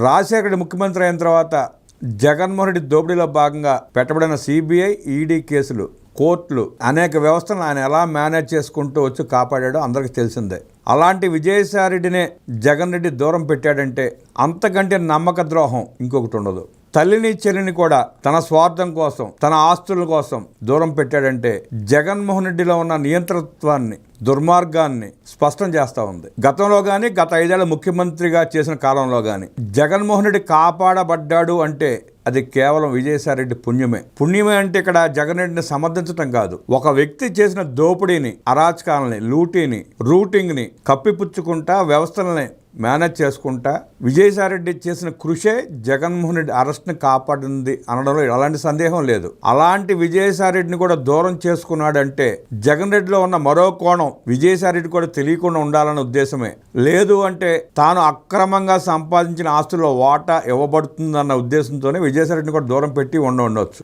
రాజశేఖర రెడ్డి ముఖ్యమంత్రి అయిన తర్వాత జగన్మోహన్ రెడ్డి దోపిడీలో భాగంగా పెట్టబడిన సిబిఐ, ఈడీ కేసులు, కోర్టులు, అనేక వ్యవస్థలను ఆయన ఎలా మేనేజ్ చేసుకుంటూ వచ్చి కాపాడాడో అందరికీ తెలిసిందే. అలాంటి విజయసాయిరెడ్డినే జగన్ రెడ్డి దూరం పెట్టాడంటే అంతకంటే నమ్మక ద్రోహం ఇంకొకటి ఉండదు. తల్లిని చెల్లిని కూడా తన స్వార్థం కోసం, తన ఆస్తుల కోసం దూరం పెట్టాడంటే జగన్మోహన్ రెడ్డిలో ఉన్న నియంతృత్వాన్ని, దుర్మార్గాన్ని స్పష్టం చేస్తూ ఉంది. గతంలో కానీ, గత 5 ఏళ్ల ముఖ్యమంత్రిగా చేసిన కాలంలో కానీ జగన్మోహన్ రెడ్డి కాపాడబడ్డాడు అంటే అది కేవలం విజయసాయిరెడ్డి పుణ్యమే అంటే ఇక్కడ జగన్ రెడ్డిని సమర్థించడం కాదు. ఒక వ్యక్తి చేసిన దోపిడీని, అరాచకాలని, లూటీని, రూటింగ్ని కప్పిపుచ్చుకుంటా, వ్యవస్థలని మేనేజ్ చేసుకుంటా విజయసాయిరెడ్డి చేసిన కృషే జగన్మోహన్ రెడ్డి అరెస్ట్ని కాపాడింది అనడంలో ఎలాంటి సందేహం లేదు. అలాంటి విజయసాయిరెడ్డిని కూడా దూరం చేసుకున్నాడంటే జగన్ రెడ్డిలో ఉన్న మరో కోణం విజయసాయిరెడ్డి కూడా తెలియకుండా ఉండాలన్న ఉద్దేశమే. లేదు అంటే తాను అక్రమంగా సంపాదించిన ఆస్తుల్లో వాటా ఇవ్వబడుతుందన్న ఉద్దేశంతోనే విజయసాయిరెడ్డిని కూడా దూరం పెట్టి ఉండవచ్చు.